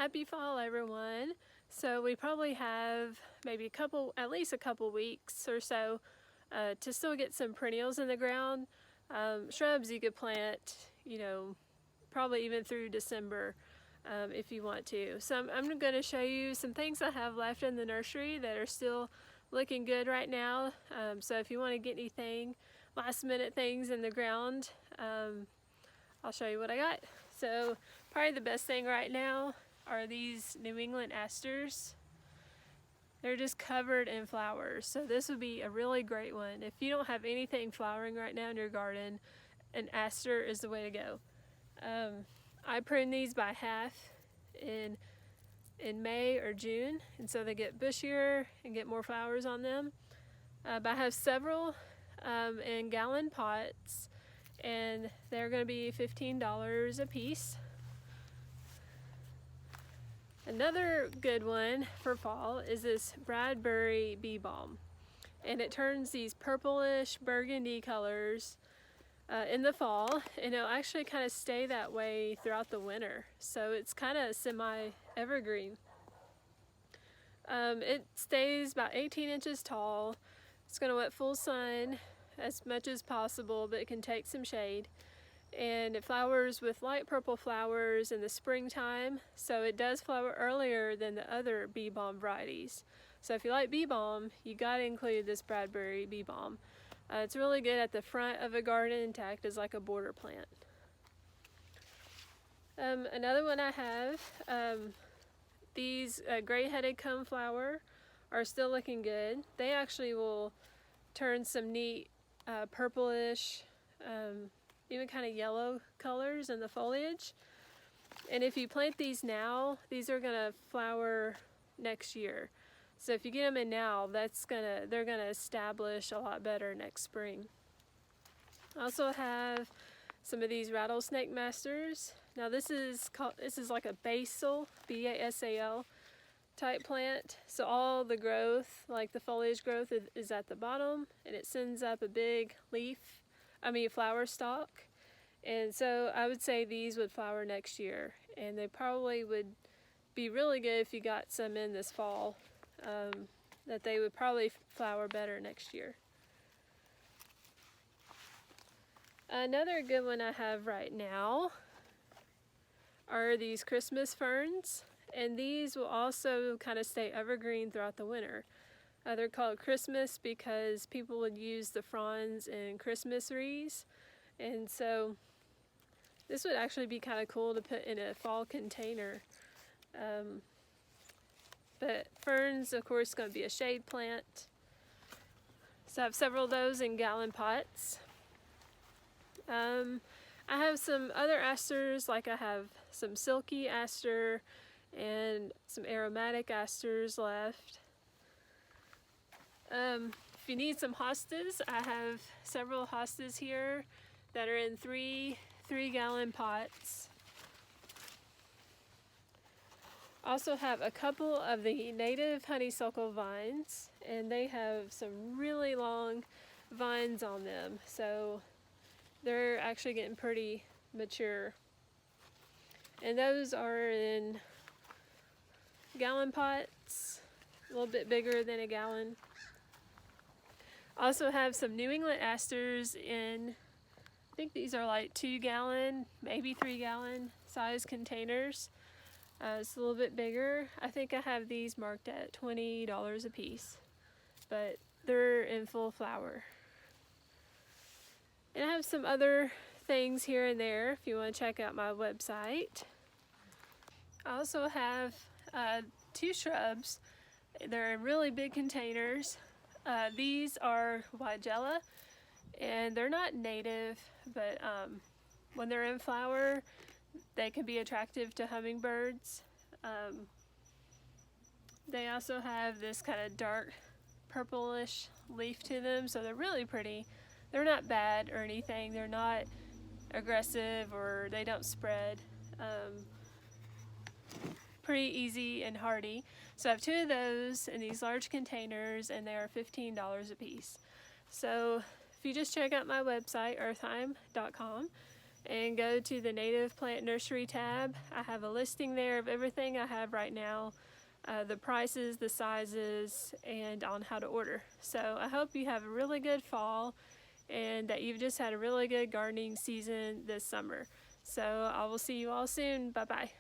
Happy fall, everyone. So we probably have maybe at least a couple weeks or so to still get some perennials in the ground. Shrubs you could plant, probably even through December if you want to. So I'm going to show you some things I have left in the nursery that are still looking good right now. So if you want to get anything, last minute things in the ground, I'll show you what I got. So probably the best thing right now are these New England asters. They're just covered in flowers, so this would be a really great one. If you don't have anything flowering right now in your garden, an aster is the way to go. I prune these by half in May or June, and so they get bushier and get more flowers on them. But I have several in gallon pots, and they're going to be $15 a piece. Another good one for fall is this Bradbury bee balm, and it turns these purplish burgundy colors in the fall, and it'll actually kind of stay that way throughout the winter, so it's kind of semi-evergreen. It stays about 18 inches tall. It's going to want full sun as much as possible, but it can take some shade. And it flowers with light purple flowers in the springtime, so it does flower earlier than the other bee balm varieties. So if you like bee balm, you got to include this Bradbury bee balm. It's really good at the front of a garden to act as like a border plant. Another one I have, these gray-headed coneflower are still looking good. They actually will turn some neat purplish, even kind of yellow colors in the foliage. And if you plant these now, these are gonna flower next year. So if you get them in now, they're gonna establish a lot better next spring. I also have some of these rattlesnake masters. Now this is like a basal, B-A-S-A-L type plant. So all the growth, like the foliage growth, is at the bottom, and it sends up a big flower stalk. And so I would say these would flower next year, and they probably would be really good if you got some in this fall, that they would probably flower better next year. Another good one I have right now are these Christmas ferns, and these will also kind of stay evergreen throughout the winter. They're called Christmas because people would use the fronds in Christmas wreaths, and so this would actually be kind of cool to put in a fall container. But ferns, of course, going to be a shade plant. So I have several of those in gallon pots. I have some other asters, like I have some silky aster and some aromatic asters left. If you need some hostas, I have several hostas here that are in three-gallon pots. Also have a couple of the native honeysuckle vines, and they have some really long vines on them, so they're actually getting pretty mature. And those are in gallon pots, a little bit bigger than a gallon. Also have some New England asters in, I think these are like 2-gallon, maybe 3-gallon size containers. It's a little bit bigger. I think I have these marked at $20 a piece, but they're in full flower. And I have some other things here and there if you want to check out my website. I also have 2 shrubs. They're in really big containers. These are Weigela, and they're not native, but when they're in flower, they can be attractive to hummingbirds. They also have this kind of dark purplish leaf to them, so they're really pretty. They're not bad or anything. They're not aggressive, or they don't spread. Pretty easy and hardy. So I have 2 of those in these large containers, and they are $15 a piece. So if you just check out my website, earthheim.com, and go to the Native Plant Nursery tab. I have a listing there of everything I have right now, the prices, the sizes, and on how to order. So I hope you have a really good fall and that you've just had a really good gardening season this summer. So I will see you all soon. Bye-bye.